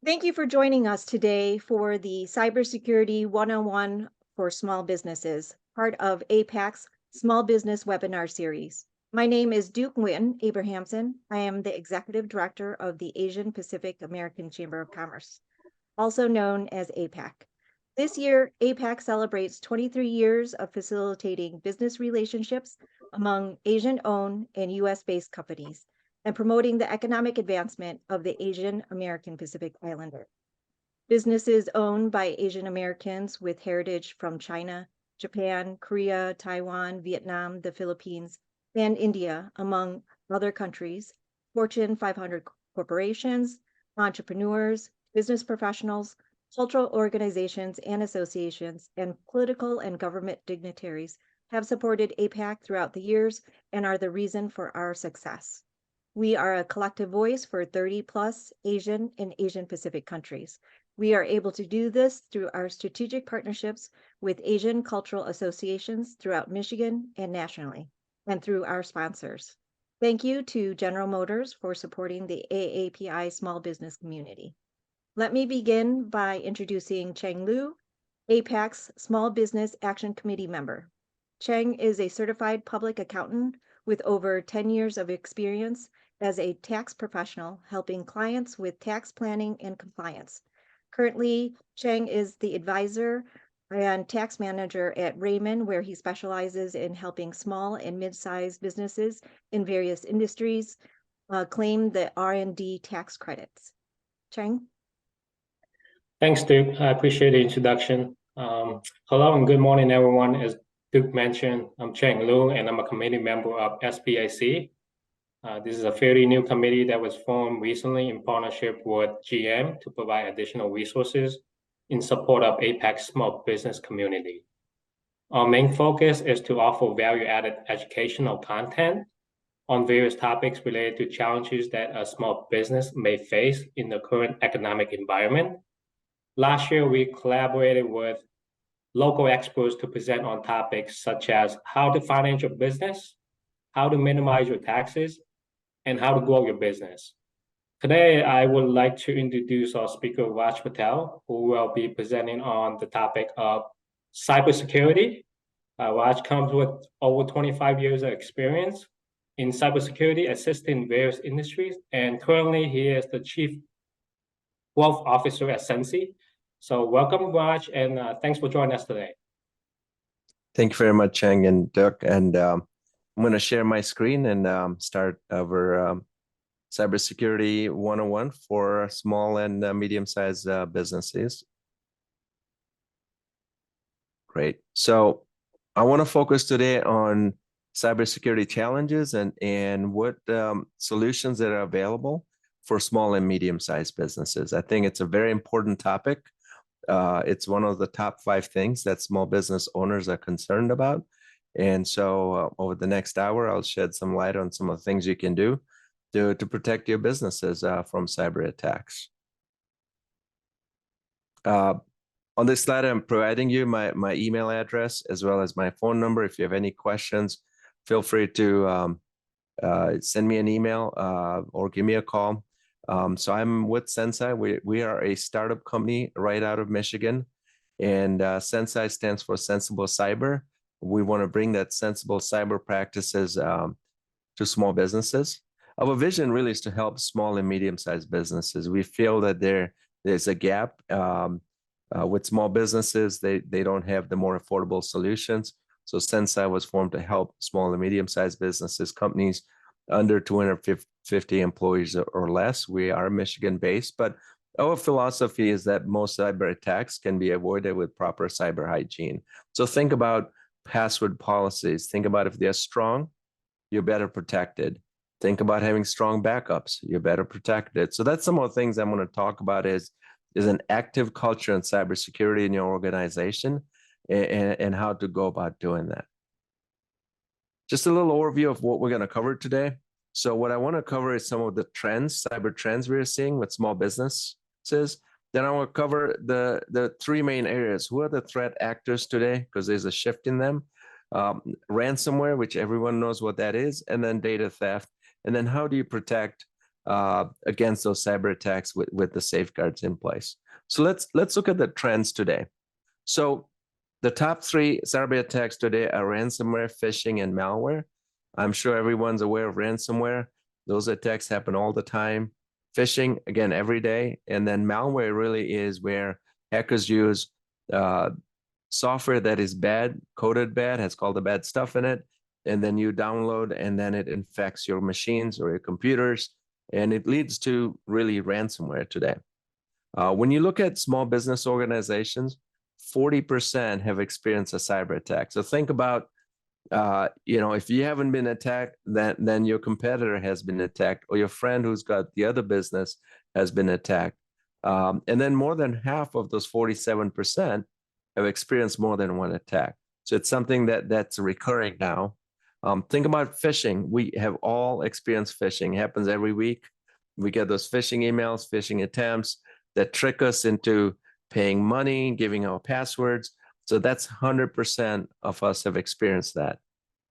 Thank you for joining us today for the Cybersecurity 101 for Small Businesses, part of APAC's Small Business Webinar Series. My name is Duke Nguyen Abrahamson. I am the Executive Director of the Asian Pacific American Chamber of Commerce, also known as APAC. This year, APAC celebrates 23 years of facilitating business relationships among Asian-owned and U.S.-based companies and promoting the economic advancement of the Asian American Pacific Islander. Businesses owned by Asian Americans with heritage from China, Japan, Korea, Taiwan, Vietnam, the Philippines, and India, among other countries, Fortune 500 corporations, entrepreneurs, business professionals, cultural organizations and associations, and political and government dignitaries have supported APAC throughout the years and are the reason for our success. We are a collective voice for 30 plus Asian and Asian Pacific countries. We are able to do this through our strategic partnerships with Asian cultural associations throughout Michigan and nationally, and through our sponsors. Thank you to General Motors for supporting the AAPI small business community. Let me begin by introducing Cheng Liu, APAC's Small Business Action Committee member. Cheng is a certified public accountant with over 10 years of experience as a tax professional helping clients with tax planning and compliance. Currently, Cheng is the advisor and tax manager at Raymond, where he specializes in helping small and mid-sized businesses in various industries claim the R&D tax credits. Cheng? Thanks, Duke. I appreciate the introduction. Hello and good morning, everyone. As Duke mentioned, I'm Cheng Liu, and I'm a committee member of SBIC. This is a fairly new committee that was formed recently in partnership with GM to provide additional resources in support of APAC's small business community. Our main focus is to offer value-added educational content on various topics related to challenges that a small business may face in the current economic environment. Last year, we collaborated with local experts to present on topics such as how to finance your business, how to minimize your taxes, and how to grow your business. Today, I would like to introduce our speaker, Raj Patel, who will be presenting on the topic of cybersecurity. Raj comes with over 25 years of experience in cybersecurity, assisting various industries, and currently he is the Chief Growth Officer at Sensi. So welcome, Raj, and thanks for joining us today. Thank you very much, Cheng and Duke. And I'm going to share my screen and start over Cybersecurity 101 for small and medium-sized businesses. Great. So I want to focus today on cybersecurity challenges and what solutions that are available for small and medium-sized businesses. I think it's a very important topic. It's one of the top 5 things that small business owners are concerned about. And so over the next hour, I'll shed some light on some of the things you can do to protect your businesses from cyber attacks. On this slide, I'm providing you my email address as well as my phone number. If you have any questions, feel free to send me an email or give me a call. So I'm with Sensi. We are a startup company right out of Michigan, and Sensi stands for Sensible Cyber. We want to bring that sensible cyber practices to small businesses. Our vision really is to help small and medium-sized businesses. We feel that there's a gap with small businesses. They don't have the more affordable solutions. So Sensi was formed to help small and medium-sized businesses, companies under 250 employees or less. We are Michigan-based, but our philosophy is that most cyber attacks can be avoided with proper cyber hygiene. So think about password policies. Think about if they're strong, you're better protected. Think about having strong backups. You're better protected. So that's some of the things I'm going to talk about is an active culture in cybersecurity in your organization and how to go about doing that. Just a little overview of what we're going to cover today. So what I want to cover is some of the trends, cyber trends we're seeing with small businesses. Then I will cover the 3 main areas. Who are the threat actors today? Because there's a shift in them. Ransomware, which everyone knows what that is, and then data theft. And then how do you protect against those cyber attacks with the safeguards in place. So let's look at the trends today. So the top 3 cyber attacks today are ransomware, phishing, and malware. I'm sure everyone's aware of ransomware. Those attacks happen all the time. Phishing, again, every day. And then malware really is where hackers use software that is bad, coded bad, has all the bad stuff in it. And then you download, and then it infects your machines or your computers. And it leads to really ransomware today. When you look at small business organizations, 40% have experienced a cyber attack. So think about, if you haven't been attacked, then your competitor has been attacked, or your friend who's got the other business has been attacked. And then more than half of those 47% have experienced more than one attack. So it's something that's recurring now. Think about phishing. We have all experienced phishing. It happens every week. We get those phishing emails, phishing attempts that trick us into paying money, giving our passwords. So that's 100% of us have experienced that.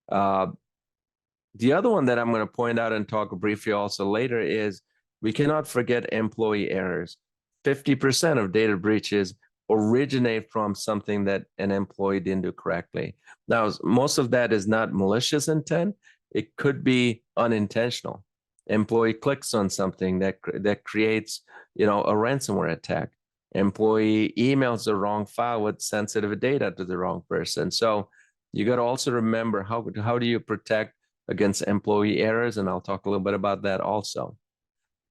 The other one that I'm going to point out and talk briefly also later is we cannot forget employee errors. 50% of data breaches originate from something that an employee didn't do correctly. Now, most of that is not malicious intent. It could be unintentional. Employee clicks on something that creates, a ransomware attack. Employee emails the wrong file with sensitive data to the wrong person. So you got to also remember how do you protect against employee errors, and I'll talk a little bit about that also.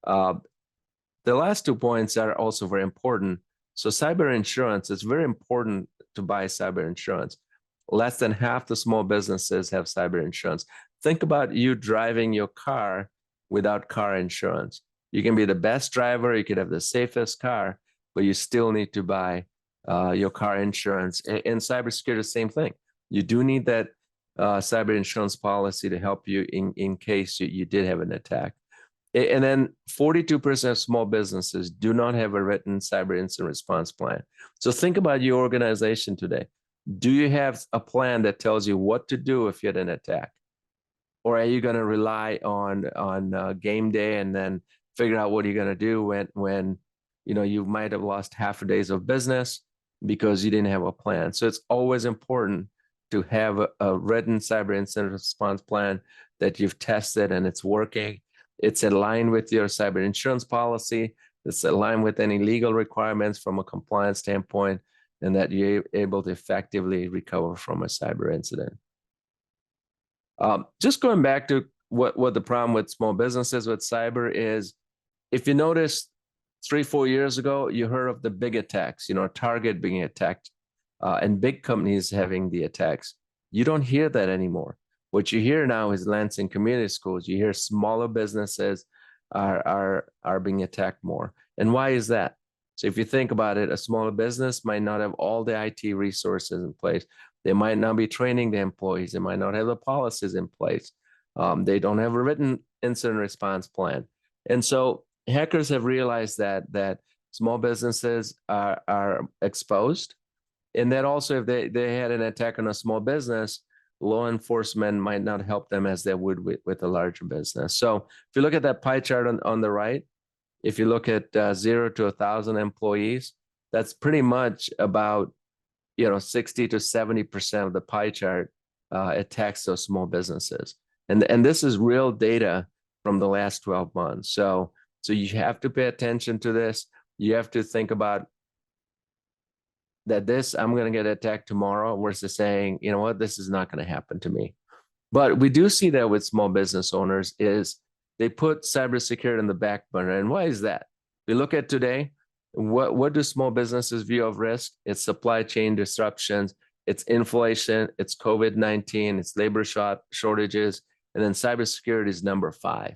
The last 2 points are also very important. So cyber insurance, it's very important to buy cyber insurance. Less than half the small businesses have cyber insurance. Think about you driving your car without car insurance. You can be the best driver, you could have the safest car, but you still need to buy your car insurance. In cybersecurity, the same thing. You do need that cyber insurance policy to help you in case you did have an attack. And then 42% of small businesses do not have a written cyber incident response plan. So think about your organization today. Do you have a plan that tells you what to do if you had an attack? Or are you going to rely on game day and then figure out what you're going to do when you might have lost half a days of business because you didn't have a plan? So it's always important to have a written cyber incident response plan that you've tested and it's working. It's aligned with your cyber insurance policy. It's aligned with any legal requirements from a compliance standpoint, and that you're able to effectively recover from a cyber incident. Just going back to what the problem with small businesses with cyber is, if you notice 3-4 years ago, you heard of the big attacks, Target being attacked and big companies having the attacks. You don't hear that anymore. What you hear now is Lansing Community Schools. You hear smaller businesses are being attacked more. And why is that? So if you think about it, a smaller business might not have all the IT resources in place. They might not be training the employees. They might not have the policies in place. They don't have a written incident response plan. And so hackers have realized that small businesses are exposed. And that also, if they had an attack on a small business, law enforcement might not help them as they would with a larger business. So if you look at that pie chart on the right, if you look at 0 to 1,000 employees, that's pretty much about 60 to 70% of the pie chart attacks those small businesses. And this is real data from the last 12 months. So you have to pay attention to this. You have to think about that I'm going to get attacked tomorrow versus saying, this is not going to happen to me. But we do see that with small business owners is they put cybersecurity in the back burner. And why is that? We look at today, what do small businesses view of risk? It's supply chain disruptions, it's inflation, it's COVID-19, it's labor shortages, and then cybersecurity is number 5.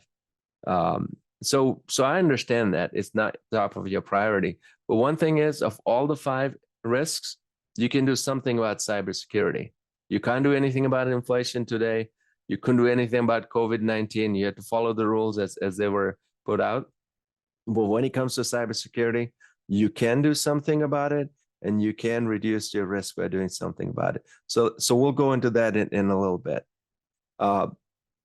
So I understand that it's not top of your priority. But one thing is, of all the 5 risks, you can do something about cybersecurity. You can't do anything about inflation today. You couldn't do anything about COVID-19. You have to follow the rules as they were put out. But when it comes to cybersecurity, you can do something about it, and you can reduce your risk by doing something about it. So we'll go into that in a little bit.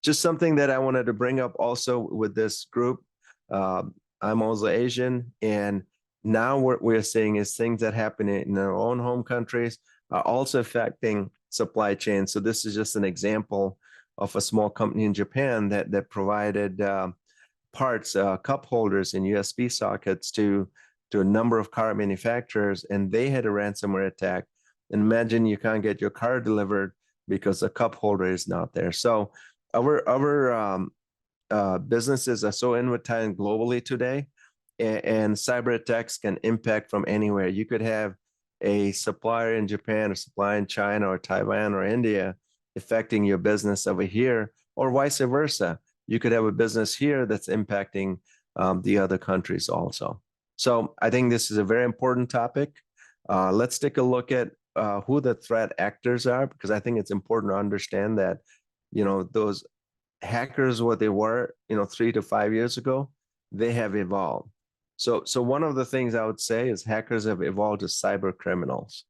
Just something that I wanted to bring up also with this group. I'm also Asian, and now what we're seeing is things that happen in our own home countries are also affecting supply chain. So this is just an example of a small company in Japan that provided parts, cup holders and USB sockets to a number of car manufacturers, and they had a ransomware attack. And imagine you can't get your car delivered because the cup holder is not there. So our businesses are so intertwined globally today, and cyber attacks can impact from anywhere. You could have a supplier in Japan, or supplier in China, or Taiwan, or India affecting your business over here, or vice versa. You could have a business here that's impacting the other countries also. So I think this is a very important topic. Let's take a look at who the threat actors are, because I think it's important to understand that, those hackers, what they were, 3 to 5 years ago, they have evolved. So one of the things I would say is hackers have evolved to cyber criminals.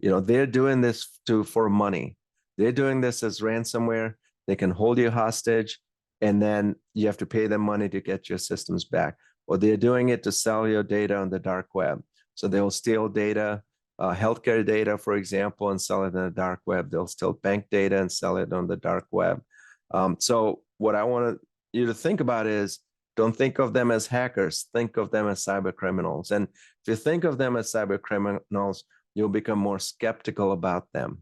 They're doing this for money. They're doing this as ransomware. They can hold you hostage, and then you have to pay them money to get your systems back. Or they're doing it to sell your data on the dark web. So they'll steal data, healthcare data, for example, and sell it on the dark web. They'll steal bank data and sell it on the dark web. So what I want you to think about is, don't think of them as hackers, think of them as cyber criminals. And if you think of them as cyber criminals, you'll become more skeptical about them.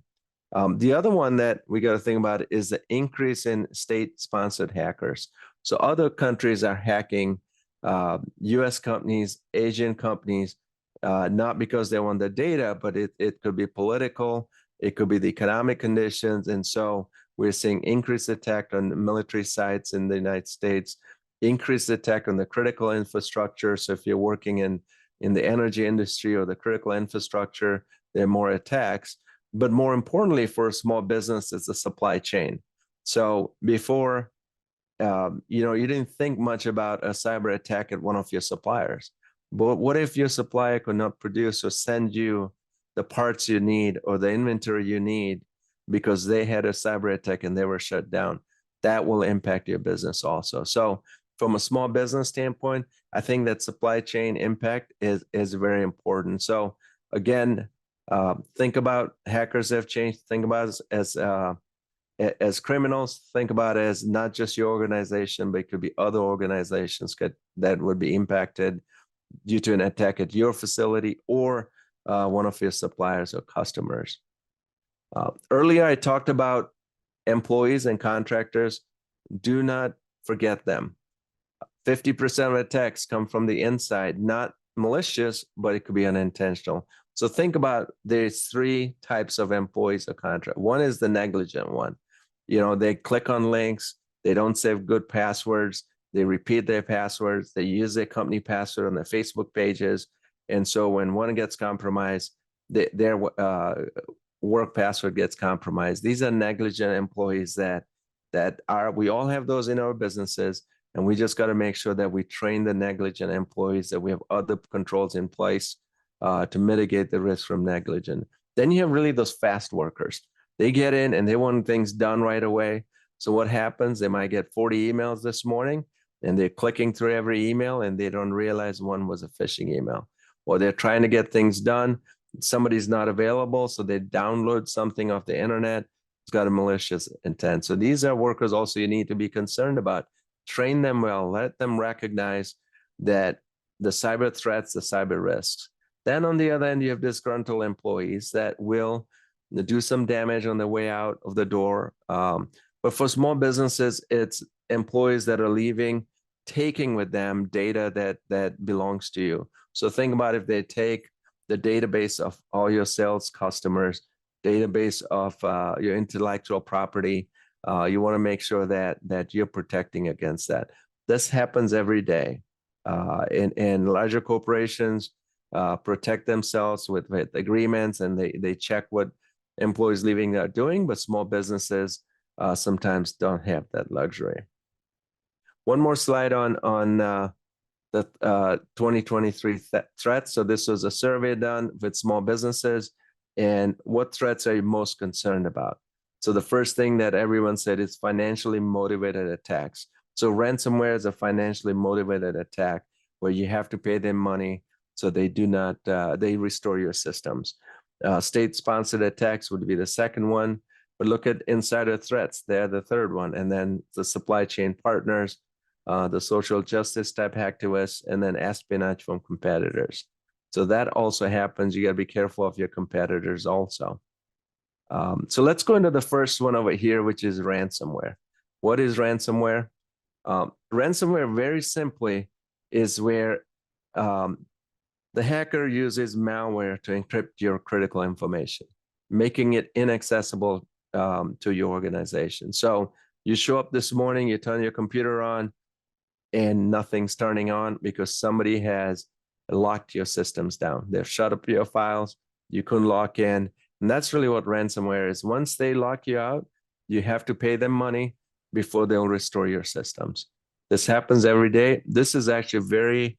The other one that we got to think about is the increase in state-sponsored hackers. So other countries are hacking US companies, Asian companies, not because they want the data, but it could be political, it could be the economic conditions. And so we're seeing increased attack on military sites in the United States, increased attack on the critical infrastructure. So if you're working in the energy industry or the critical infrastructure, there are more attacks. But more importantly, for a small business, it's the supply chain. So before, you didn't think much about a cyber attack at one of your suppliers. But what if your supplier could not produce or send you the parts you need or the inventory you need because they had a cyber attack and they were shut down? That will impact your business also. So from a small business standpoint, I think that supply chain impact is very important. So again, think about hackers have changed. Think about as criminals. Think about it as not just your organization, but it could be other organizations that would be impacted due to an attack at your facility or one of your suppliers or customers. Earlier, I talked about employees and contractors. Do not forget them. 50% of attacks come from the inside, not malicious, but it could be unintentional. So think about there's 3 types of employees or contract. One is the negligent one. They click on links, they don't save good passwords, they repeat their passwords, they use their company password on their Facebook pages. And so when one gets compromised, their work password gets compromised. These are negligent employees that we all have those in our businesses, and we just got to make sure that we train the negligent employees, that we have other controls in place to mitigate the risk from negligence. Then you have really those fast workers. They get in and they want things done right away. So what happens? They might get 40 emails this morning, and they're clicking through every email, and they don't realize one was a phishing email. Or they're trying to get things done. Somebody's not available, so they download something off the internet. It's got a malicious intent. So these are workers also you need to be concerned about. Train them well. Let them recognize that the cyber threats, the cyber risks. Then on the other end, you have disgruntled employees that will do some damage on the way out of the door. But for small businesses, it's employees that are leaving, taking with them data that belongs to you. So think about if they take the database of all your sales customers, database of your intellectual property. You want to make sure that you're protecting against that. This happens every day. And larger corporations protect themselves with agreements, and they check what employees leaving are doing, but small businesses sometimes don't have that luxury. One more slide on the 2023 threats. So this was a survey done with small businesses, and what threats are you most concerned about? So the first thing that everyone said is financially motivated attacks. So ransomware is a financially motivated attack where you have to pay them money so they do not, they restore your systems. State-sponsored attacks would be the second one, but look at insider threats. They're the third one. And then the supply chain partners, the social justice type activists, and then espionage from competitors. So that also happens. You got to be careful of your competitors also. So let's go into the first one over here, which is ransomware. What is ransomware? Ransomware, very simply, is where the hacker uses malware to encrypt your critical information, making it inaccessible to your organization. So you show up this morning, you turn your computer on, and nothing's turning on because somebody has locked your systems down. They've shut up your files, you couldn't log in. And that's really what ransomware is. Once they lock you out, you have to pay them money before they'll restore your systems. This happens every day. This is actually very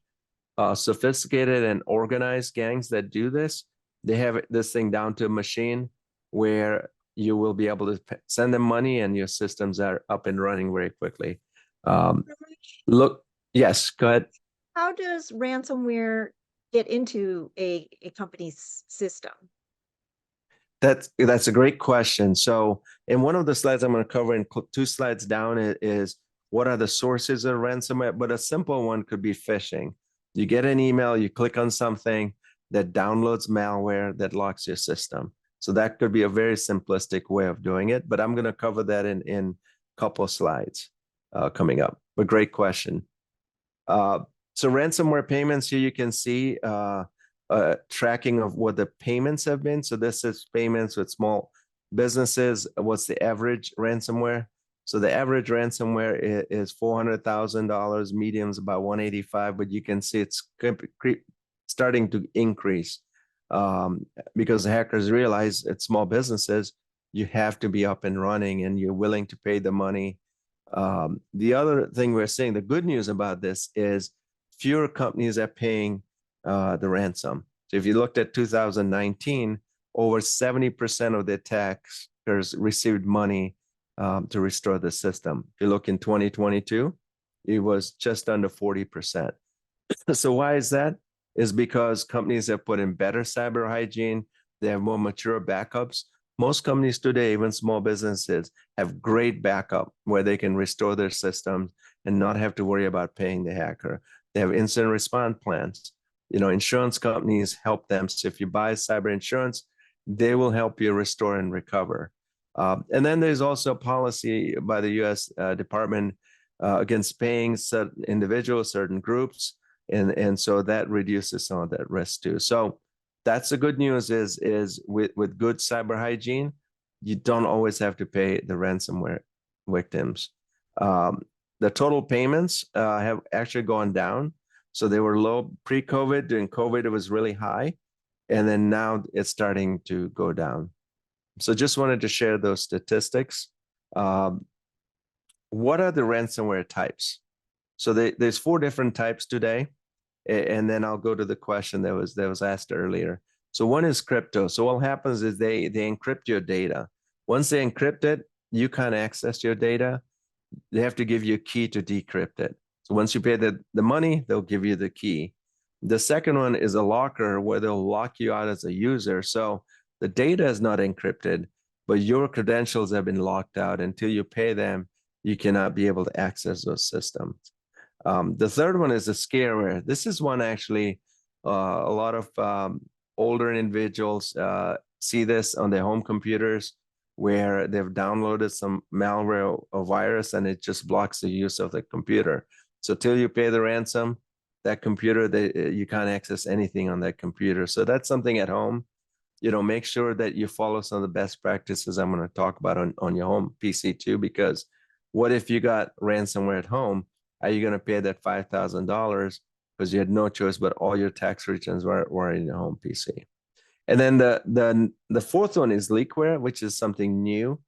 sophisticated and organized gangs that do this. They have this thing down to a machine where you will be able to send them money and your systems are up and running very quickly. Look, yes, go ahead. How does ransomware get into a company's system? That's a great question. So in one of the slides I'm going to cover in 2 slides down is what are the sources of ransomware, but a simple one could be phishing. You get an email, you click on something that downloads malware that locks your system. So that could be a very simplistic way of doing it, but I'm going to cover that in a couple of slides coming up. But great question. So ransomware payments, here you can see tracking of what the payments have been. So this is payments with small businesses. What's the average ransomware? So the average ransomware is $400,000, medium's about 185, but you can see it's starting to increase because the hackers realize at small businesses, you have to be up and running and you're willing to pay the money. The other thing we're seeing, the good news about this is fewer companies are paying the ransom. So if you looked at 2019, over 70% of the attackers received money to restore the system. If you look in 2022, it was just under 40%. So why is that? Is because companies have put in better cyber hygiene, they have more mature backups. Most companies today, even small businesses, have great backup where they can restore their systems and not have to worry about paying the hacker. They have incident response plans. You know, insurance companies help them. So if you buy cyber insurance, they will help you restore and recover. And then there's also policy by the U.S. Department against paying certain individuals, certain groups, and so that reduces some of that risk too. So that's the good news is with good cyber hygiene, you don't always have to pay the ransomware victims. The total payments have actually gone down. So they were low pre-COVID. During COVID, it was really high. And then now it's starting to go down. So just wanted to share those statistics. What are the ransomware types? So there's 4 different types today. And then I'll go to the question that was asked earlier. So one is crypto. So what happens is they encrypt your data. Once they encrypt it, you can't access your data. They have to give you a key to decrypt it. So once you pay the money, they'll give you the key. The second one is a locker where they'll lock you out as a user. So the data is not encrypted, but your credentials have been locked out. Until you pay them, you cannot be able to access those systems. The third one is a scareware. This is one actually a lot of older individuals see this on their home computers where they've downloaded some malware or virus and it just blocks the use of the computer. So till you pay the ransom, that computer, you can't access anything on that computer. So that's something at home. You know, make sure that you follow some of the best practices I'm going to talk about on your home PC too, because what if you got ransomware at home? Are you going to pay that $5,000 because you had no choice, but all your tax returns were in your home PC? And then the fourth one is leakware, which is something new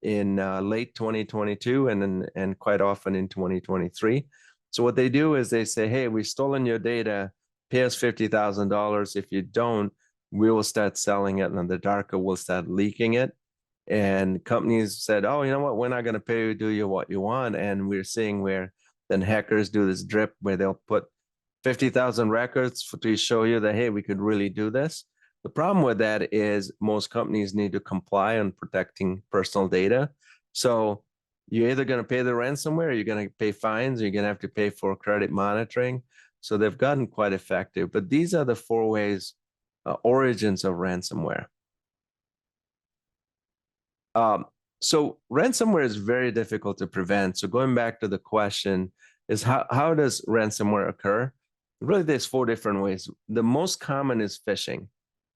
in late 2022 and quite often in 2023. So what they do is they say, hey, we've stolen your data, pay us $50,000. If you don't, we will start selling it, and the darker will start leaking it. And companies said, oh, you know what, we're not going to pay you, do you what you want. And we're seeing where then hackers do this drip where they'll put 50,000 records to show you that, hey, we could really do this. The problem with that is most companies need to comply on protecting personal data. So you're either going to pay the ransomware, or you're going to pay fines, or you're going to have to pay for credit monitoring. So they've gotten quite effective. But these are the 4 ways, origins of ransomware. So ransomware is very difficult to prevent. So going back to the question is how does ransomware occur? Really, there's 4 different ways. The most common is phishing.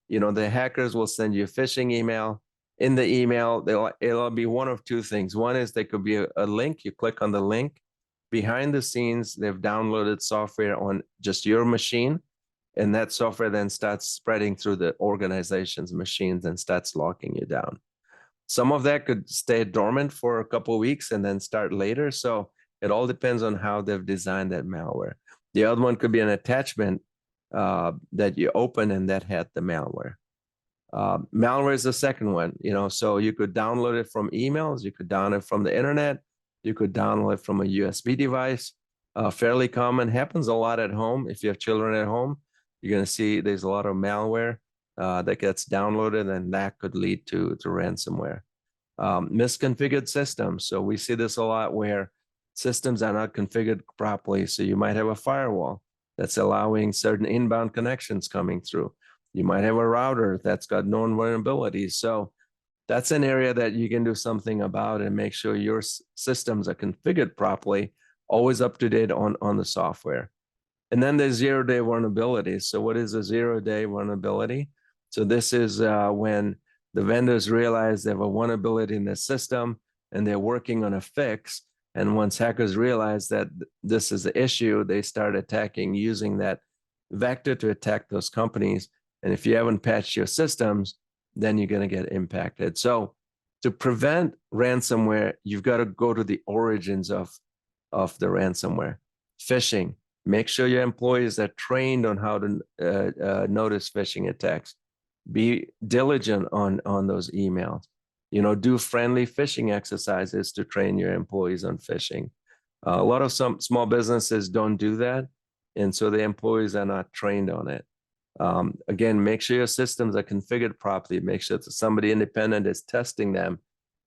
You know, the hackers will send you a phishing email. In the email, it'll be one of 2 things. One is there could be a link. You click on the link. Behind the scenes, they've downloaded software on just your machine, and that software then starts spreading through the organization's machines and starts locking you down. Some of that could stay dormant for a couple of weeks and then start later. So it all depends on how they've designed that malware. The other one could be an attachment that you open and that had the malware. Malware is the second one, you know, so you could download it from emails, you could download it from the internet, you could download it from a USB device. Fairly common, happens a lot at home. If you have children at home, you're going to see there's a lot of malware that gets downloaded, and that could lead to ransomware. Misconfigured systems. So we see this a lot where systems are not configured properly. So you might have a firewall that's allowing certain inbound connections coming through. You might have a router that's got known vulnerabilities. So that's an area that you can do something about and make sure your systems are configured properly, always up to date on the software. And then there's 0-day vulnerabilities. So what is a 0-day vulnerability? So this is when the vendors realize they have a vulnerability in the system and they're working on a fix. And once hackers realize that this is the issue, they start attacking using that vector to attack those companies. And if you haven't patched your systems, then you're going to get impacted. So to prevent ransomware, you've got to go to the origins of the ransomware. Phishing. Make sure your employees are trained on how to notice phishing attacks. Be diligent on those emails. You know, do friendly phishing exercises to train your employees on phishing. A lot of some small businesses don't do that, and so the employees are not trained on it. Again, make sure your systems are configured properly. Make sure that somebody independent is testing them,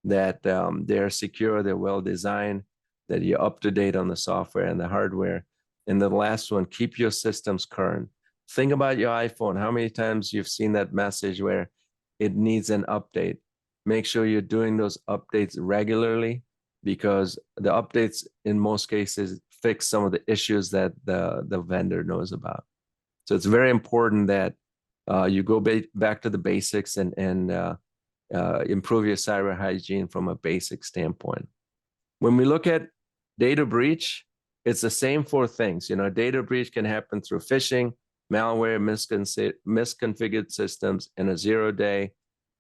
that they're secure, they're well designed, that you're up to date on the software and the hardware. And the last one, keep your systems current. Think about your iPhone. How many times you've seen that message where it needs an update? Make sure you're doing those updates regularly, because the updates in most cases fix some of the issues that the vendor knows about. So it's very important that you go back to the basics and improve your cyber hygiene from a basic standpoint. When we look at data breach, it's the same 4 things. You know, data breach can happen through phishing, malware, misconfigured systems, and a 0-day.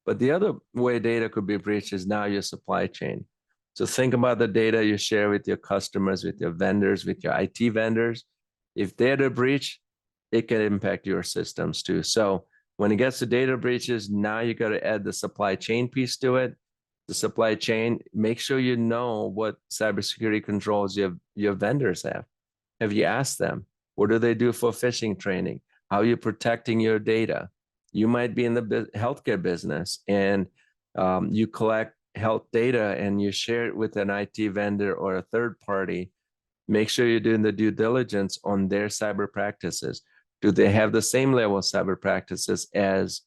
But the other way data could be breached is now your supply chain. So think about the data you share with your customers, with your vendors, with your IT vendors. If data breach, it can impact your systems too. So when it gets to data breaches, now you got to add the supply chain piece to it. The supply chain, make sure you know what cybersecurity controls your vendors have. Have you asked them? What do they do for phishing training? How are you protecting your data? You might be in the healthcare business and you collect health data and you share it with an IT vendor or a third party. Make sure you're doing the due diligence on their cyber practices. Do they have the same level of cyber practices as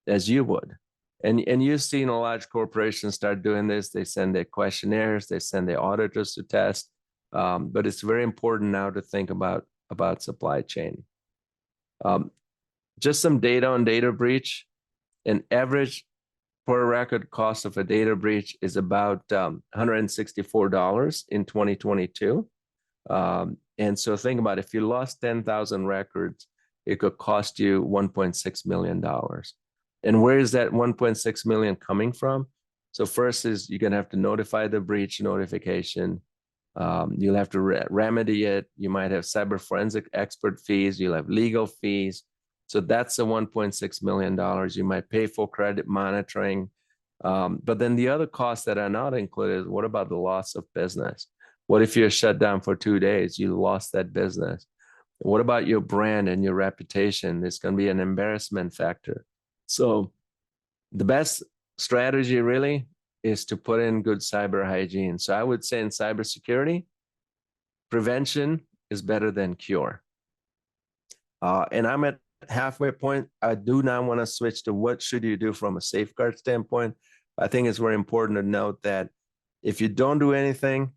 you would? And you've seen a large corporations start doing this. They send their questionnaires, they send their auditors to test. But it's very important now to think about supply chain. Just some data on data breach. An average per record cost of a data breach is about $164 in 2022. And so think about it, if you lost 10,000 records, it could cost you $1.6 million. And where is that 1.6 million coming from? So first is you're going to have to notify the breach notification. You'll have to remedy it. You might have cyber forensic expert fees. You'll have legal fees. So that's the $1.6 million. You might pay for credit monitoring. But then the other costs that are not included, what about the loss of business? What if you're shut down for 2 days? You lost that business. What about your brand and your reputation? There's going to be an embarrassment factor. So the best strategy really is to put in good cyber hygiene. So I would say in cybersecurity, prevention is better than cure. And I'm at halfway point. I do not want to switch to what should you do from a safeguard standpoint. I think it's very important to note that if you don't do anything,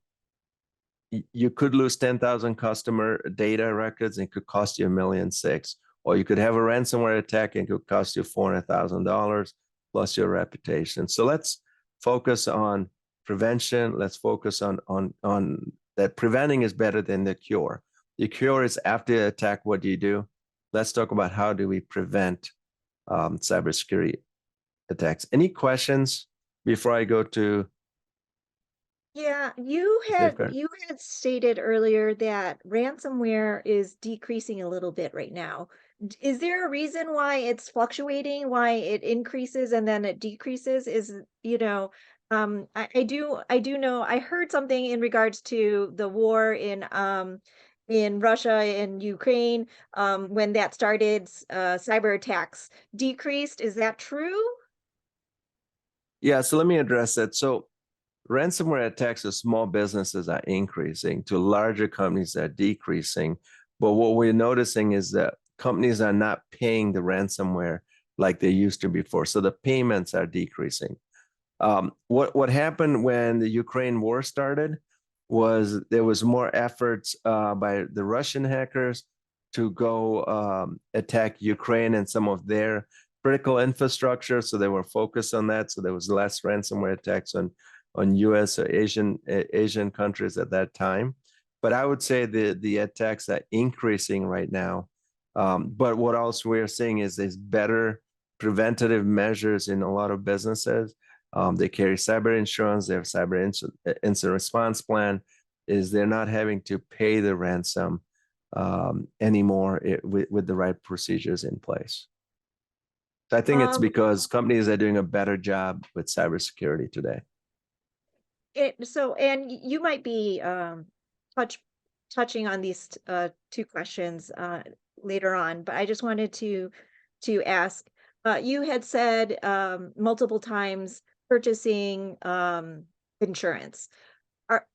you could lose 10,000 customer data records and it could cost you $1.6 million. Or you could have a ransomware attack and it could cost you $400,000 plus your reputation. So let's focus on prevention. Let's focus on that. Preventing is better than the cure. The cure is after the attack, what do you do? Let's talk about how do we prevent cybersecurity attacks. Any questions before I go to? Yeah, you had stated earlier that ransomware is decreasing a little bit right now. Is there a reason why it's fluctuating, why it increases and then it decreases? I do know I heard something in regards to the war in Russia and Ukraine, when that started, cyber attacks decreased. Is that true? Yeah, so let me address that. So ransomware attacks to small businesses are increasing, to larger companies are decreasing. But what we're noticing is that companies are not paying the ransomware like they used to before. So the payments are decreasing. What happened when the Ukraine war started was there was more efforts by the Russian hackers to go attack Ukraine and some of their critical infrastructure. So they were focused on that. So there was less ransomware attacks on US or Asian countries at that time. But I would say the attacks are increasing right now. But what else we're seeing is there's better preventative measures in a lot of businesses. They carry cyber insurance, they have cyber incident response plan, is they're not having to pay the ransom anymore with the right procedures in place. So I think it's because companies are doing a better job with cybersecurity today. And you might be touching on these two questions later on, but I just wanted to ask. You had said multiple times purchasing insurance.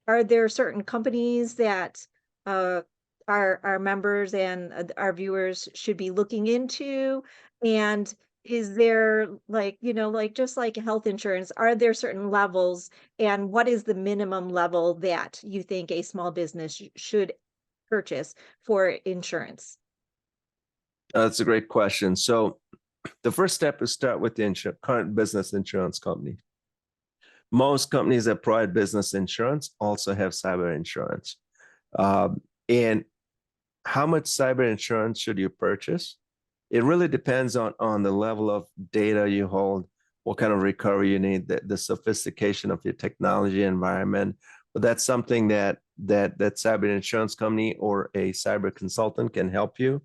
Are there certain companies that our members and our viewers should be looking into? And is there just like health insurance, are there certain levels, and what is the minimum level that you think a small business should purchase for insurance? That's a great question. So the first step is start with the current business insurance company. Most companies that provide business insurance also have cyber insurance. And how much cyber insurance should you purchase? It really depends on the level of data you hold, what kind of recovery you need, the sophistication of your technology environment. But that's something that cyber insurance company or a cyber consultant can help you.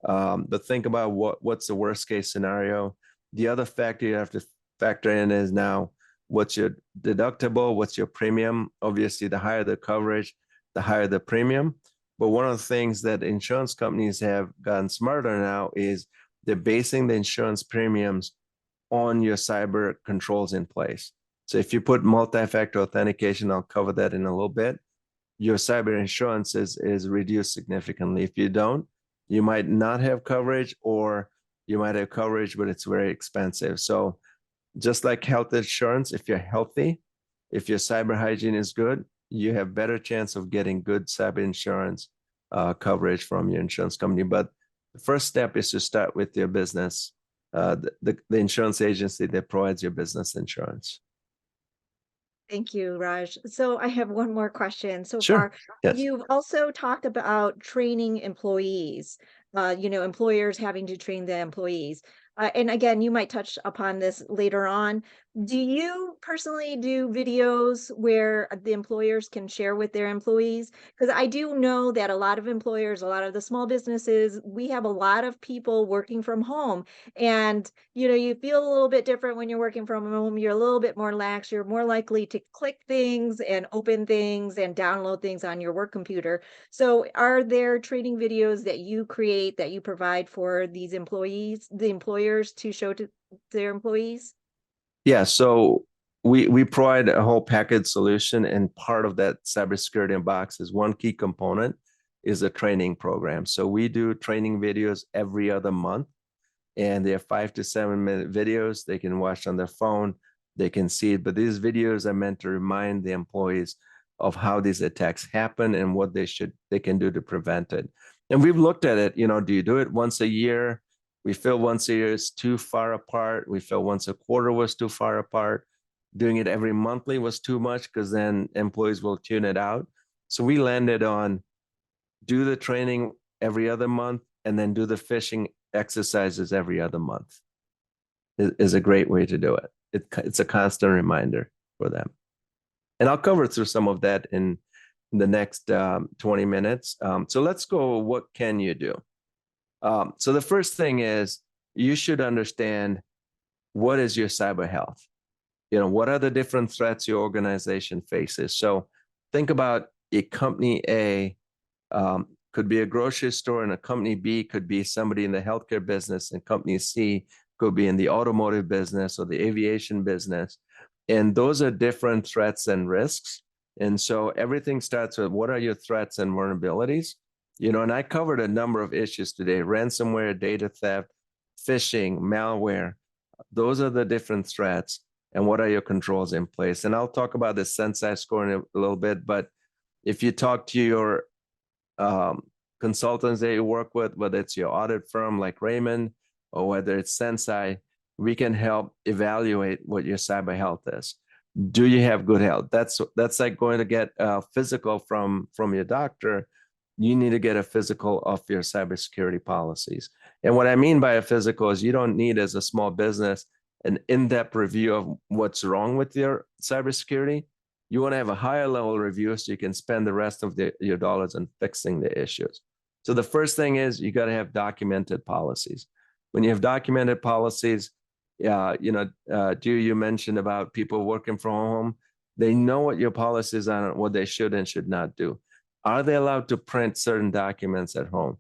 But think about what's the worst case scenario. The other factor you have to factor in is now what's your deductible, what's your premium. Obviously, the higher the coverage, the higher the premium. But one of the things that insurance companies have gotten smarter now is they're basing the insurance premiums on your cyber controls in place. So if you put multi-factor authentication, I'll cover that in a little bit, your cyber insurance is reduced significantly. If you don't, you might not have coverage, or you might have coverage, but it's very expensive. So just like health insurance, if you're healthy, if your cyber hygiene is good, you have better chance of getting good cyber insurance coverage from your insurance company. But the first step is to start with your business, the insurance agency that provides your business insurance. Thank you, Raj. So I have one more question so Sure. far. Yes. You've also talked about training employees, employers having to train the employees. And again, you might touch upon this later on. Do you personally do videos where the employers can share with their employees? Because I do know that a lot of employers, a lot of the small businesses, we have a lot of people working from home. And, you feel a little bit different when you're working from home. You're a little bit more lax. You're more likely to click things and open things and download things on your work computer. So are there training videos that you create that you provide for these employees, the employers to show to their employees? Yeah, so we provide a whole package solution, and part of that cybersecurity in box is one key component is a training program. So we do training videos every other month, and they're 5 to 7 minute videos. They can watch on their phone, they can see it, but these videos are meant to remind the employees of how these attacks happen and what they can do to prevent it. And we've looked at it, do you do it once a year? We feel once a year is too far apart. We feel once a quarter was too far apart. Doing it every monthly was too much because then employees will tune it out. So we landed on do the training every other month and then do the phishing exercises every other month is a great way to do it. It's a constant reminder for them. And I'll cover through some of that in the next 20 minutes. So let's go, what can you do? So the first thing is you should understand what is your cyber health? What are the different threats your organization faces? So think about a company A, could be a grocery store, and a company B could be somebody in the healthcare business, and company C could be in the automotive business or the aviation business. And those are different threats and risks. And so everything starts with what are your threats and vulnerabilities? And I covered a number of issues today: ransomware, data theft, phishing, malware. Those are the different threats. And what are your controls in place? And I'll talk about the Sensei score in a little bit. But if you talk to your consultants that you work with, whether it's your audit firm like Raymond or whether it's Sensei, we can help evaluate what your cyber health is. Do you have good health? That's like going to get a physical from your doctor. You need to get a physical of your cybersecurity policies. And what I mean by a physical is you don't need, as a small business, an in-depth review of what's wrong with your cybersecurity. You want to have a higher level review so you can spend the rest of your dollars on fixing the issues. So the first thing is you got to have documented policies. When you have documented policies, you mentioned about people working from home. They know what your policies are and what they should and should not do. Are they allowed to print certain documents at home?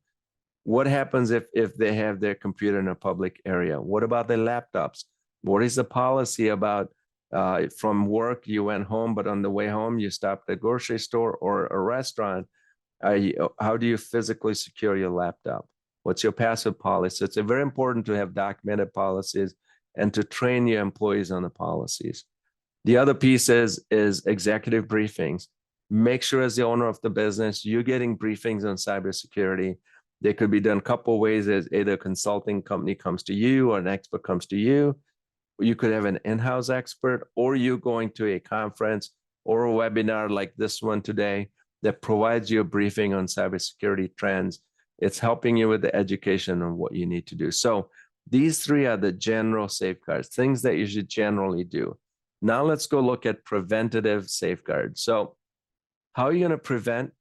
What happens if they have their computer in a public area? What about their laptops? What is the policy about from work, you went home, but on the way home, you stopped at a grocery store or a restaurant? How do you physically secure your laptop? What's your password policy? So it's very important to have documented policies and to train your employees on the policies. The other piece is executive briefings. Make sure, as the owner of the business, you're getting briefings on cybersecurity. They could be done a couple of ways. As either a consulting company comes to you or an expert comes to you. You could have an in-house expert, or you going to a conference or a webinar like this one today that provides you a briefing on cybersecurity trends. It's helping you with the education on what you need to do. So these three are the general safeguards, things that you should generally do. Now let's go look at preventative safeguards. So how are you going to prevent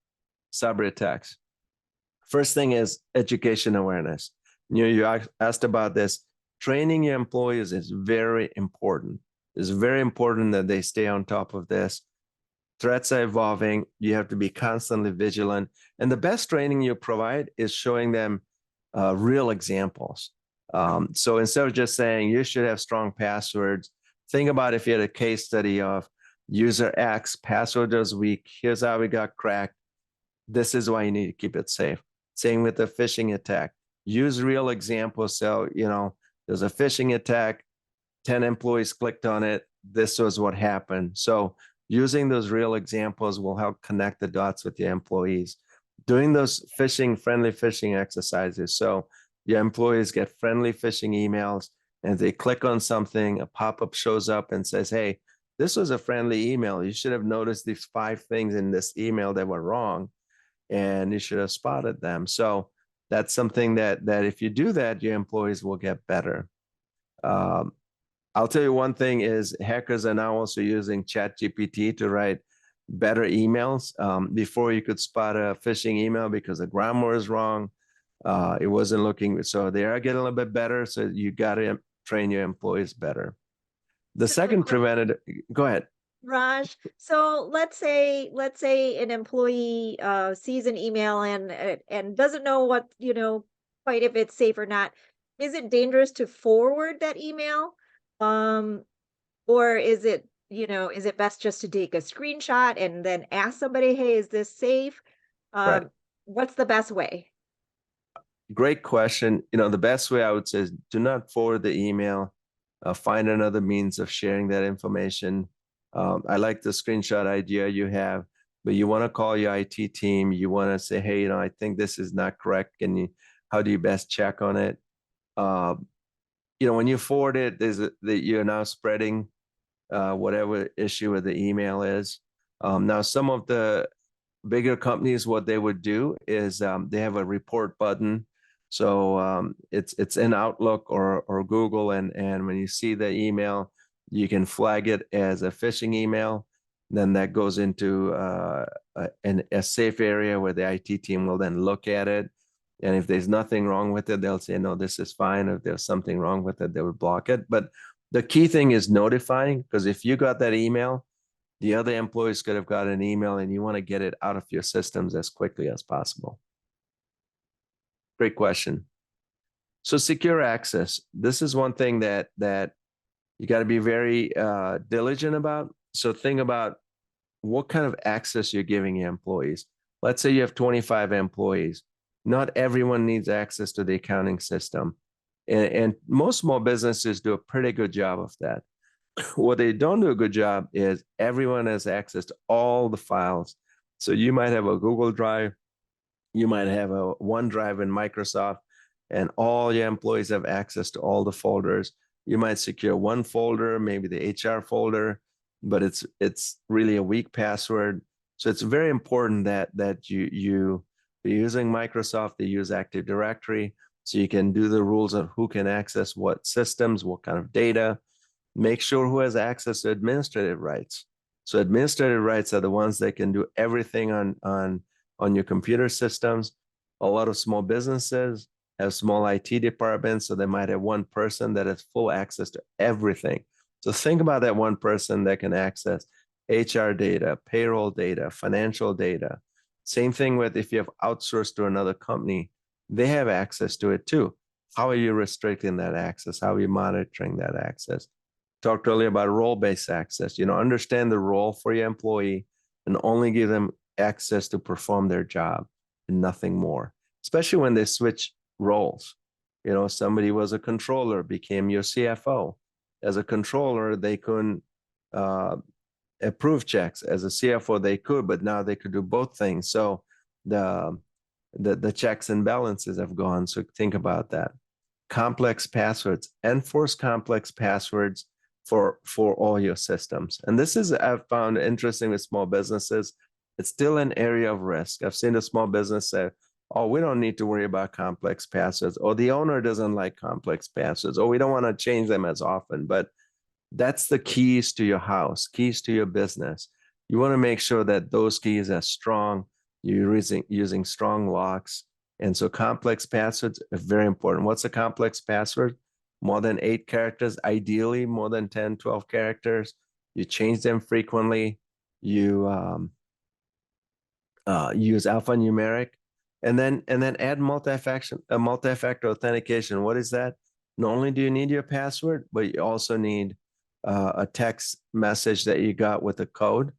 cyber attacks? First thing is education awareness. You asked about this. Training your employees is very important. It's very important that they stay on top of this. Threats are evolving. You have to be constantly vigilant. And the best training you provide is showing them real examples. So instead of just saying you should have strong passwords, think about if you had a case study of user X, password was weak, here's how we got cracked. This is why you need to keep it safe. Same with the phishing attack. Use real examples. So, there's a phishing attack, 10 employees clicked on it. This was what happened. So using those real examples will help connect the dots with your employees. Doing those friendly phishing exercises. So your employees get friendly phishing emails, and they click on something, a pop-up shows up and says, hey, this was a friendly email. You should have noticed these 5 things in this email that were wrong, and you should have spotted them. So that's something that if you do that, your employees will get better. I'll tell you one thing is hackers are now also using ChatGPT to write better emails. Before you could spot a phishing email because the grammar is wrong. It wasn't looking, so they are getting a little bit better. So you got to train your employees better. The second preventative, go ahead. Raj, so let's say an employee sees an email and doesn't know what, quite if it's safe or not. Is it dangerous to forward that email? Or is it, is it best just to take a screenshot and then ask somebody, hey, is this safe? Right. What's the best way? Great question. The best way I would say is do not forward the email. Find another means of sharing that information. I like the screenshot idea you have, but you want to call your IT team. You want to say, hey, I think this is not correct. How do you best check on it? When you forward it, that you're now spreading whatever issue with the email is. Now, some of the bigger companies, what they would do is they have a report button. So it's in Outlook or Google, and when you see the email, you can flag it as a phishing email. Then that goes into a safe area where the IT team will then look at it. And if there's nothing wrong with it, they'll say, no, this is fine. If there's something wrong with it, they would block it. But the key thing is notifying, because if you got that email, the other employees could have got an email, and you want to get it out of your systems as quickly as possible. Great question. So secure access. This is one thing that you got to be very diligent about. So think about what kind of access you're giving your employees. Let's say you have 25 employees. Not everyone needs access to the accounting system. And most small businesses do a pretty good job of that. What they don't do a good job is everyone has access to all the files. So you might have a Google Drive, you might have a OneDrive in Microsoft, and all your employees have access to all the folders. You might secure one folder, maybe the HR folder, but it's really a weak password. So it's very important that you're using Microsoft, they use Active Directory, so you can do the rules of who can access what systems, what kind of data. Make sure who has access to administrative rights. So administrative rights are the ones that can do everything on your computer systems. A lot of small businesses have small IT departments, so they might have one person that has full access to everything. So think about that one person that can access HR data, payroll data, financial data. Same thing with if you have outsourced to another company, they have access to it too. How are you restricting that access? How are you monitoring that access? Talked earlier about role-based access. Understand the role for your employee and only give them access to perform their job and nothing more, especially when they switch roles. Somebody was a controller, became your CFO. As a controller, they couldn't approve checks. As a CFO, they could, but now they could do both things. So the checks and balances have gone. So think about that. Complex passwords, enforce complex passwords for all your systems. And this is, I've found interesting with small businesses. It's still an area of risk. I've seen a small business say, oh, we don't need to worry about complex passwords, or the owner doesn't like complex passwords, or we don't want to change them as often. But that's the keys to your house, keys to your business. You want to make sure that those keys are strong. You're using strong locks. And so complex passwords are very important. What's a complex password? More than 8 characters, ideally more than 10, 12 characters. You change them frequently. You use alphanumeric, and then add multi-factor authentication. What is that? Not only do you need your password, but you also need a text message that you got with a code.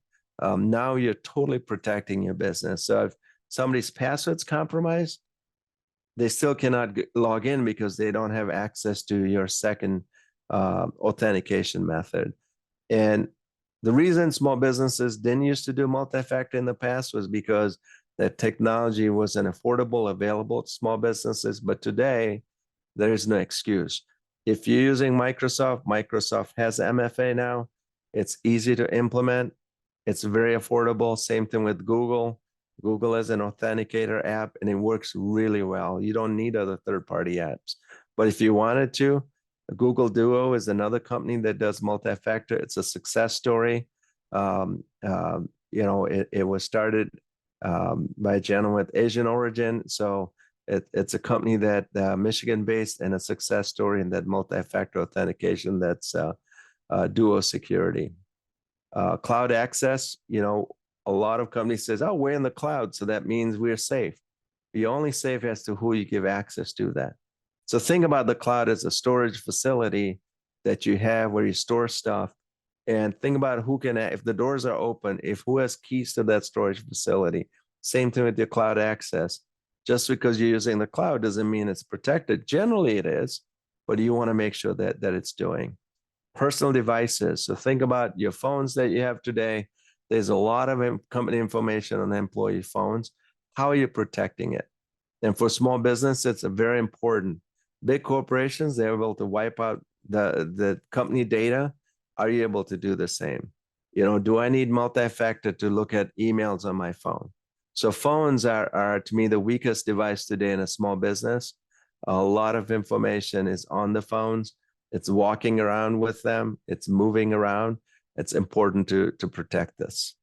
Now you're totally protecting your business. So if somebody's password's compromised, they still cannot log in because they don't have access to your second authentication method. And the reason small businesses didn't used to do multi-factor in the past was because that technology wasn't affordable, available to small businesses. But today, there is no excuse. If you're using Microsoft has MFA now. It's easy to implement. It's very affordable. Same thing with Google. Google has an authenticator app, and it works really well. You don't need other third-party apps. But if you wanted to, Google Duo is another company that does multi-factor. It's a success story. It was started by a gentleman with Asian origin. So it's a company that Michigan-based and a success story in that multi-factor authentication. That's Duo Security. Cloud access, a lot of companies says, oh, we're in the cloud, so that means we're safe. You're only safe as to who you give access to that. So think about the cloud as a storage facility that you have where you store stuff. And think about who can, if the doors are open, if who has keys to that storage facility. Same thing with your cloud access. Just because you're using the cloud doesn't mean it's protected. Generally it is, but you want to make sure that it's doing. Personal devices. So think about your phones that you have today. There's a lot of company information on employee phones. How are you protecting it? And for small business, it's a very important. Big corporations, they're able to wipe out the company data. Are you able to do the same? Do I need multi-factor to look at emails on my phone? So phones are to me the weakest device today in a small business. A lot of information is on the phones. It's walking around with them. It's moving around. It's important to protect this.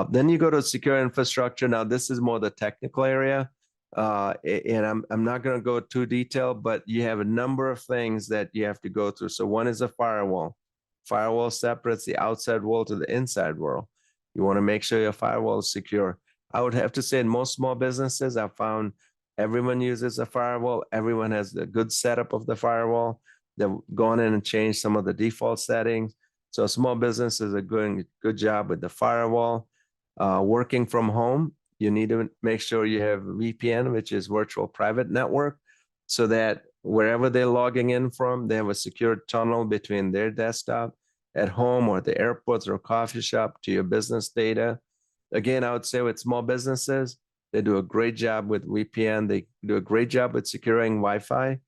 Then you go to secure infrastructure. Now, this is more the technical area. And I'm not going to go too detailed, but you have a number of things that you have to go through. So one is a firewall. Firewall separates the outside world to the inside world. You want to make sure your firewall is secure. I would have to say in most small businesses, I've found everyone uses a firewall. Everyone has a good setup of the firewall. They've gone in and changed some of the default settings. So small businesses are doing a good job with the firewall. Working from home, you need to make sure you have VPN, which is virtual private network, so that wherever they're logging in from, they have a secure tunnel between their desktop at home or at the airports or coffee shop to your business data. Again, I would say with small businesses, they do a great job with VPN. They do a great job with securing Wi-Fi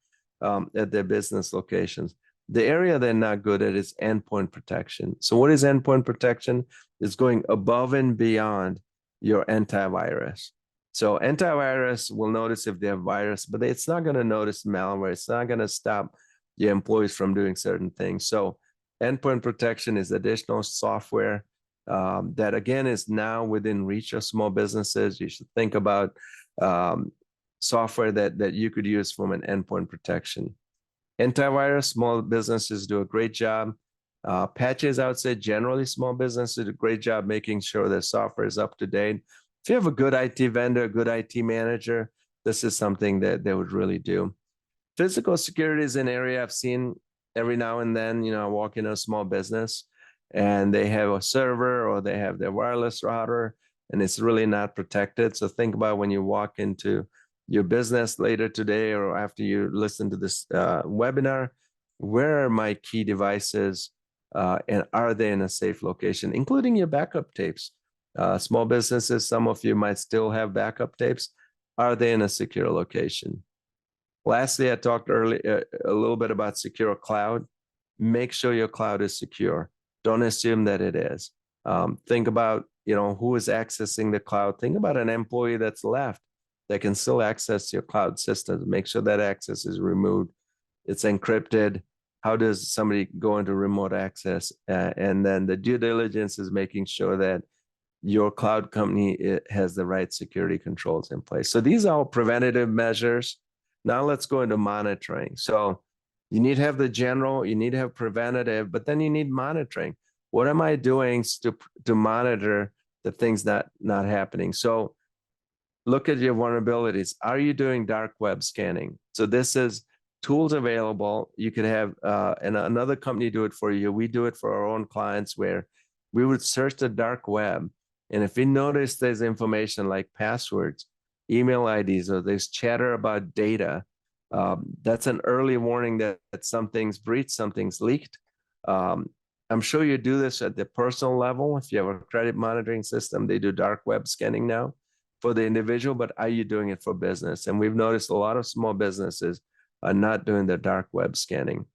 at their business locations. The area they're not good at is endpoint protection. So what is endpoint protection? It's going above and beyond your antivirus. So antivirus will notice if they have virus, but it's not going to notice malware. It's not going to stop your employees from doing certain things. So endpoint protection is additional software that, again, is now within reach of small businesses. You should think about software that you could use from an endpoint protection. Antivirus, small businesses do a great job. Patches, I would say generally small businesses do a great job making sure their software is up to date. If you have a good IT vendor, a good IT manager, this is something that they would really do. Physical security is an area I've seen every now and then. I walk into a small business and they have a server or they have their wireless router and it's really not protected. So think about when you walk into your business later today or after you listen to this webinar, where are my key devices and are they in a safe location, including your backup tapes? Small businesses, some of you might still have backup tapes. Are they in a secure location? Lastly, I talked earlier a little bit about secure cloud. Make sure your cloud is secure. Don't assume that it is. Think about, who is accessing the cloud. Think about an employee that's left that can still access your cloud systems. Make sure that access is removed. It's encrypted. How does somebody go into remote access? And then the due diligence is making sure that your cloud company has the right security controls in place. So these are all preventative measures. Now let's go into monitoring. So you need to have the general, you need to have preventative, but then you need monitoring. What am I doing to monitor the things that not happening? So look at your vulnerabilities. Are you doing dark web scanning? So this is tools available. You could have and another company do it for you. We do it for our own clients where we would search the dark web. And if we notice there's information like passwords, email IDs, or there's chatter about data, that's an early warning that something's breached, something's leaked. I'm sure you do this at the personal level. If you have a credit monitoring system, they do dark web scanning now for the individual, but are you doing it for business? And we've noticed a lot of small businesses are not doing the dark web scanning.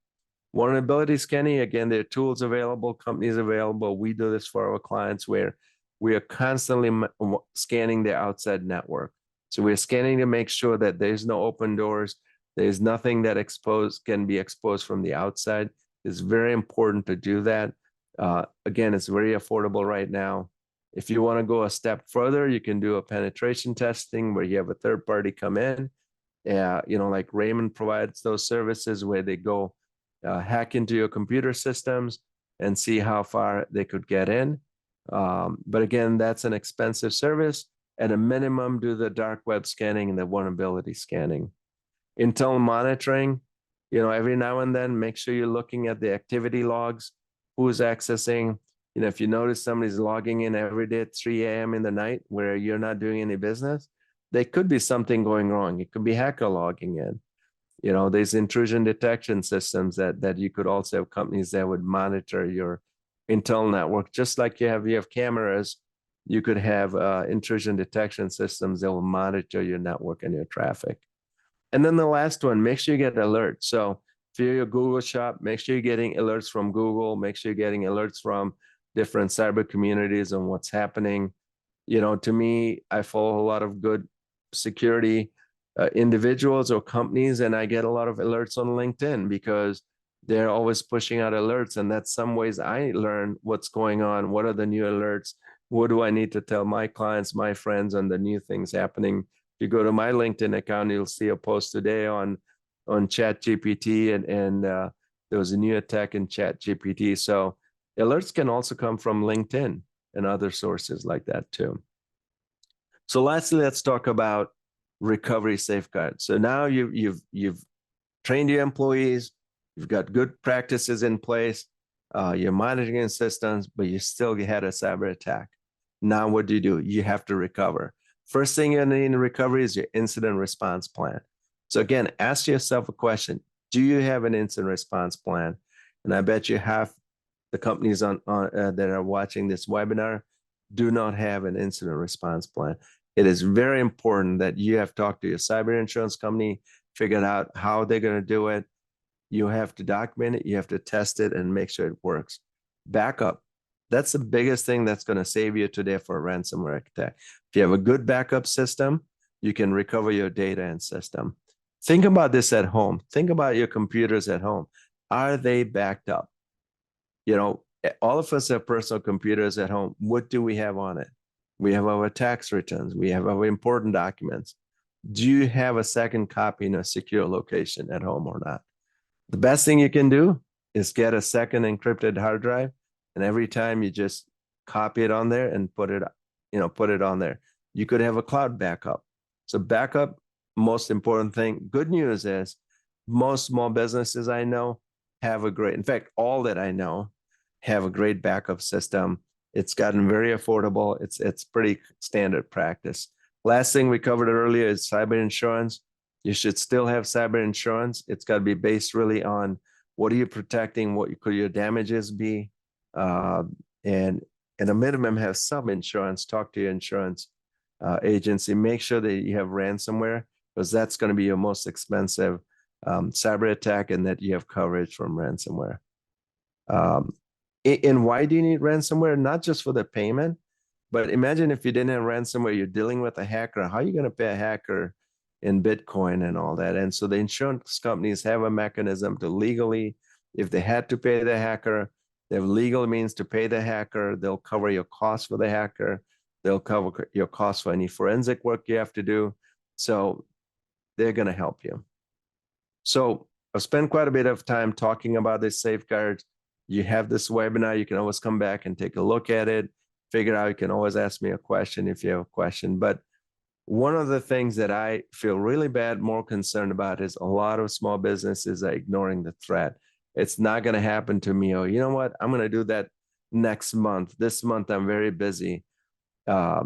Vulnerability scanning, again, there are tools available, companies available. We do this for our clients where we are constantly scanning their outside network. So we're scanning to make sure that there's no open doors, There's nothing that can be exposed from the outside. It's very important to do that. Again, it's very affordable right now. If you want to go a step further, you can do a penetration testing where you have a third party come in. Like Raymond provides those services where they go hack into your computer systems and see how far they could get in. But again, that's an expensive service. At a minimum, do the dark web scanning and the vulnerability scanning. Internal monitoring, every now and then, make sure you're looking at the activity logs, who's accessing. If you notice somebody's logging in every day at 3 a.m. in the night where you're not doing any business, there could be something going wrong. It could be hacker logging in. There's intrusion detection systems that you could also have companies that would monitor your internal network. Just like you have cameras, you could have intrusion detection systems that will monitor your network and your traffic. And then the last one, make sure you get alerts. So if you're a Google shop, make sure you're getting alerts from Google, make sure you're getting alerts from different cyber communities on what's happening. To me, I follow a lot of good security individuals or companies, and I get a lot of alerts on LinkedIn because they're always pushing out alerts. And that's some ways I learn what's going on. What are the new alerts? What do I need to tell my clients, my friends, on the new things happening? If you go to my LinkedIn account, you'll see a post today on ChatGPT, and there was a new attack in ChatGPT. So alerts can also come from LinkedIn and other sources like that too. So lastly, let's talk about recovery safeguards. So now you've trained your employees, you've got good practices in place, you're monitoring systems, but you still had a cyber attack. Now what do? You have to recover. First thing you need in recovery is your incident response plan. So again, ask yourself a question. Do you have an incident response plan? And I bet you half the companies that are watching this webinar do not have an incident response plan. It is very important that you have talked to your cyber insurance company, figured out how they're going to do it. You have to document it, you have to test it, and make sure it works. Backup. That's the biggest thing that's going to save you today for a ransomware attack. If you have a good backup system, you can recover your data and system. Think about this at home. Think about your computers at home. Are they backed up? All of us have personal computers at home. What do we have on it? We have our tax returns. We have our important documents. Do you have a second copy in a secure location at home or not? The best thing you can do is get a second encrypted hard drive, and every time you just copy it on there and put it on there. You could have a cloud backup. So backup, most important thing. Good news is most small businesses I know have in fact, all that I know have a great backup system. It's gotten very affordable. It's pretty standard practice. Last thing we covered earlier is cyber insurance. You should still have cyber insurance. It's got to be based really on what are you protecting, what could your damages be, and at a minimum have some insurance. Talk to your insurance agency. Make sure that you have ransomware, because that's going to be your most expensive cyber attack, and that you have coverage from ransomware. And why do you need ransomware? Not just for the payment, but imagine if you didn't have ransomware, you're dealing with a hacker. How are you going to pay a hacker in Bitcoin and all that? And so the insurance companies have a mechanism to legally, if they had to pay the hacker, they have legal means to pay the hacker. They'll cover your costs for the hacker. They'll cover your costs for any forensic work you have to do. So they're going to help you. So I've spent quite a bit of time talking about this safeguards. You have this webinar. You can always come back and take a look at it, figure out. You can always ask me a question if you have a question. But one of the things that I feel really bad, more concerned about, is a lot of small businesses are ignoring the threat. It's not going to happen to me. Or, you know what? I'm going to do that next month. This month, I'm very busy. I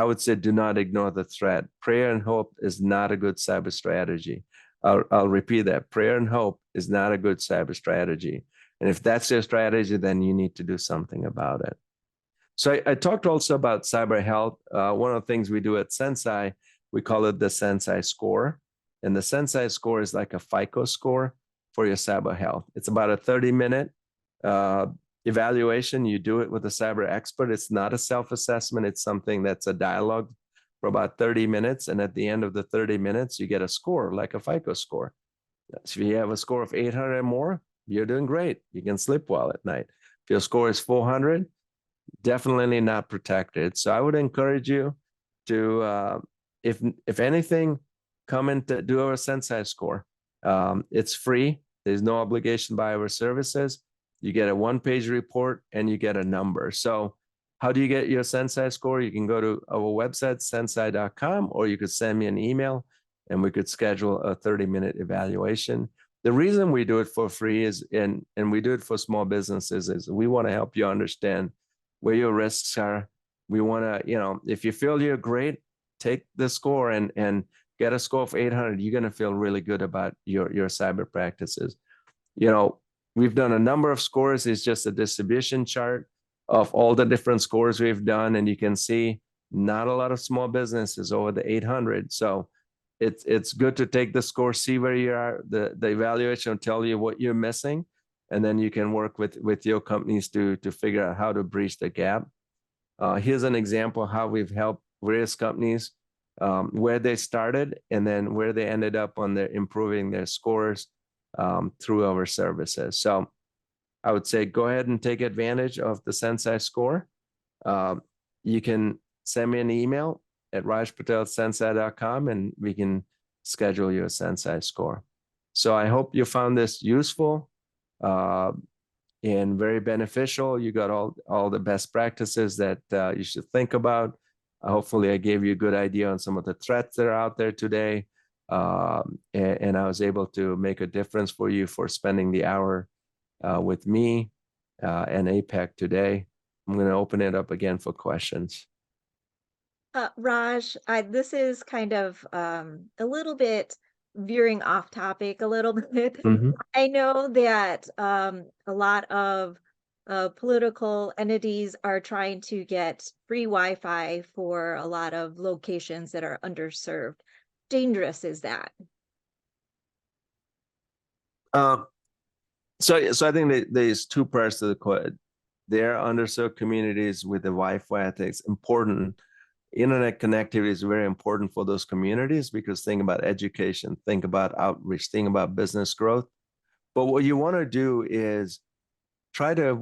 would say do not ignore the threat. Prayer and hope is not a good cyber strategy. I'll repeat that. Prayer and hope is not a good cyber strategy. And if that's your strategy, then you need to do something about it. So I talked also about cyber health. One of the things we do at Sensei, we call it the Sensei score. And the Sensei score is like a FICO score for your cyber health. It's about a 30-minute evaluation. You do it with a cyber expert. It's not a self-assessment. It's something that's a dialogue for about 30 minutes. And at the end of the 30 minutes, you get a score, like a FICO score. So if you have a score of 800 or more, you're doing great. You can sleep well at night. If your score is 400, definitely not protected. So I would encourage you to, if anything, come and do our Sensei score. It's free. There's no obligation to buy our services. You get a one-page report and you get a number. So how do you get your Sensei score? You can go to our website, sensei.com, or you could send me an email and we could schedule a 30-minute evaluation. The reason we do it for free is, and we do it for small businesses, is we want to help you understand where your risks are. We want to, if you feel you're great, take the score and get a score of 800. You're going to feel really good about your cyber practices. We've done a number of scores. It's just a distribution chart of all the different scores we've done. And you can see not a lot of small businesses over the 800. So it's good to take the score, see where you are. The evaluation will tell you what you're missing. And then you can work with your companies to figure out how to bridge the gap. Here's an example of how we've helped various companies where they started and then where they ended up on their improving their scores through our services. So I would say go ahead and take advantage of the Sensei score. You can send me an email at rajpatel@sensei.com and we can schedule you a Sensei score. So I hope you found this useful and very beneficial. You got all the best practices that you should think about. Hopefully I gave you a good idea on some of the threats that are out there today. And I was able to make a difference for you for spending the hour with me and APAC today. I'm going to open it up again for questions. Raj, this is kind of a little bit veering off topic a little bit. Mhm. I know that a lot of political entities are trying to get free Wi-Fi for a lot of locations that are underserved. Dangerous is that? So I think there's two parts to the question. There are underserved communities with the Wi-Fi. I think it's important. Internet connectivity is very important for those communities because think about education, think about outreach, think about business growth. But what you want to do is try to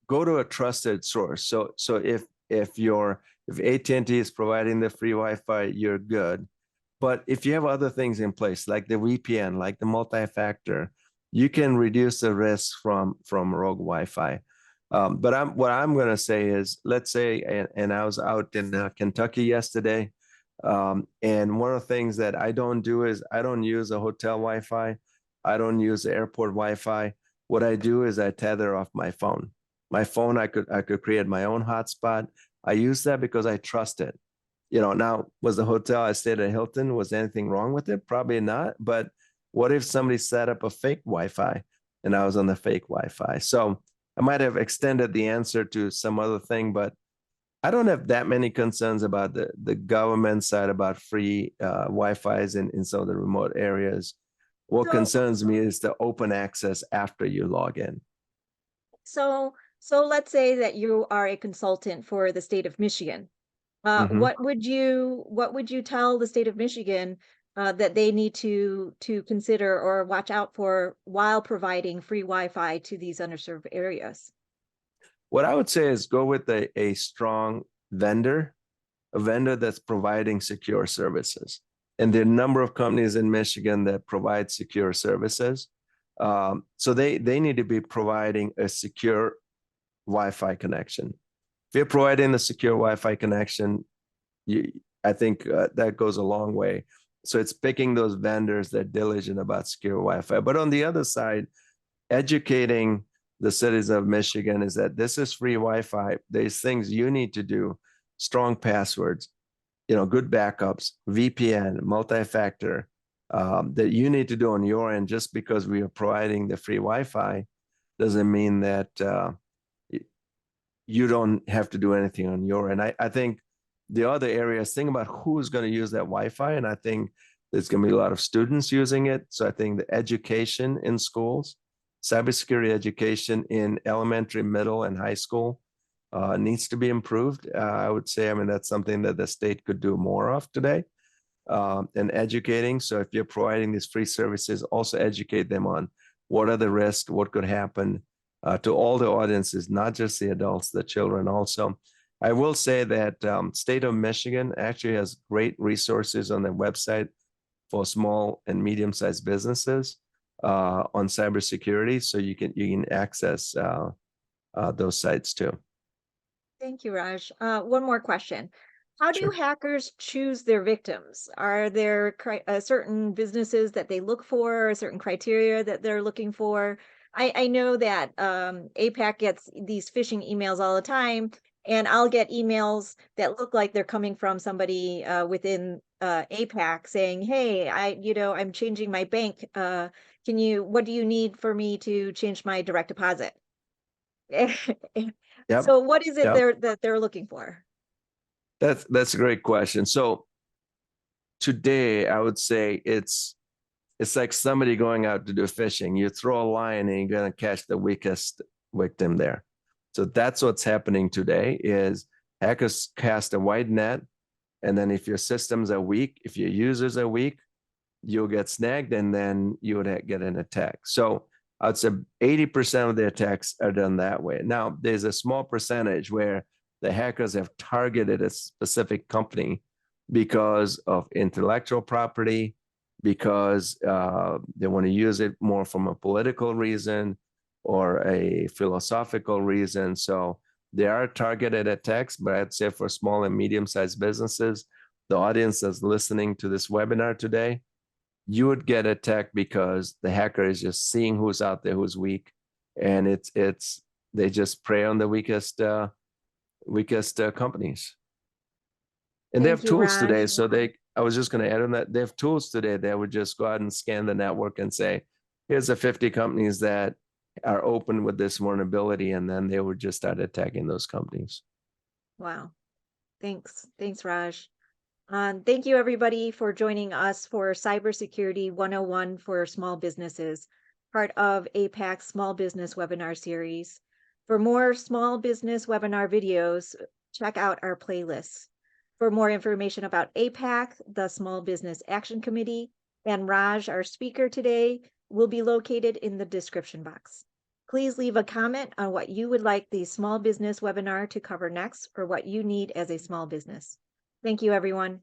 go to a trusted source. So if AT&T is providing the free Wi-Fi, you're good. But if you have other things in place, like the VPN, like the multi-factor, you can reduce the risk from rogue Wi-Fi. But what I'm going to say is, let's say, and I was out in Kentucky yesterday, and one of the things that I don't do is I don't use a hotel Wi-Fi. I don't use the airport Wi-Fi. What I do is I tether off my phone. My phone, I could create my own hotspot. I use that because I trust it. Now, was the hotel I stayed at Hilton, was anything wrong with it? Probably not. But what if somebody set up a fake Wi-Fi and I was on the fake Wi-Fi? So I might have extended the answer to some other thing, but I don't have that many concerns about the government side about free Wi-Fis in some of the remote areas. What concerns me is the open access after you log in. So let's say that you are a consultant for the state of Michigan. Mhm. What would you tell the state of Michigan that they need to consider or watch out for while providing free Wi-Fi to these underserved areas? What I would say is go with a strong vendor, a vendor that's providing secure services. And there are a number of companies in Michigan that provide secure services. So they need to be providing a secure Wi-Fi connection. If you're providing a secure Wi-Fi connection, I think that goes a long way. So it's picking those vendors that are diligent about secure Wi-Fi. But on the other side, educating the citizens of Michigan is that this is free Wi-Fi. There's things you need to do, strong passwords, good backups, VPN, multi-factor, that you need to do on your end. Just because we are providing the free Wi-Fi doesn't mean that you don't have to do anything on your end. I think the other areas, think about who's going to use that Wi-Fi. And I think there's going to be a lot of students using it. So I think the education in schools, cybersecurity education in elementary, middle, and high school needs to be improved. I would say, I mean, that's something that the state could do more of today, and educating. So if you're providing these free services, also educate them on what are the risks, what could happen, to all the audiences, not just the adults, the children also. I will say that state of Michigan actually has great resources on their website for small and medium-sized businesses on cybersecurity, so you can access those sites too. Thank you, Raj. One more question. How do Sure. hackers choose their victims? Are there certain businesses that they look for, or certain criteria that they're looking for? I know that APAC gets these phishing emails all the time, and I'll get emails that look like they're coming from somebody within APAC saying, "Hey, I'm changing my bank. What do you need for me to change my direct deposit?" Yep. So what is it Yep. that they're looking for? That's a great question. So today, I would say it's like somebody going out to do fishing. You throw a line and you're going to catch the weakest victim there. So that's what's happening today is hackers cast a wide net. And then if your systems are weak, if your users are weak, you'll get snagged and then you would get an attack. So I'd say 80% of the attacks are done that way. Now, there's a small percentage where the hackers have targeted a specific company because of intellectual property, because they want to use it more from a political reason or a philosophical reason. So there are targeted attacks, but I'd say for small and medium-sized businesses, the audience that's listening to this webinar today, you would get attacked because the hacker is just seeing who's out there, who's weak, and they just prey on the weakest companies. And they Thank have you, tools today. Raj. So I was just going to add on that. They have tools today that would just go out and scan the network and say, here's the 50 companies that are open with this vulnerability. And then they would just start attacking those companies. Wow. Thanks, Raj. Thank you, everybody, for joining us for Cybersecurity 101 for Small Businesses, part of APAC's Small Business Webinar Series. For more small business webinar videos, check out our playlists. For more information about APAC, the Small Business Action Committee, and Raj, our speaker today, will be located in the description box. Please leave a comment on what you would like the small business webinar to cover next or what you need as a small business. Thank you, everyone.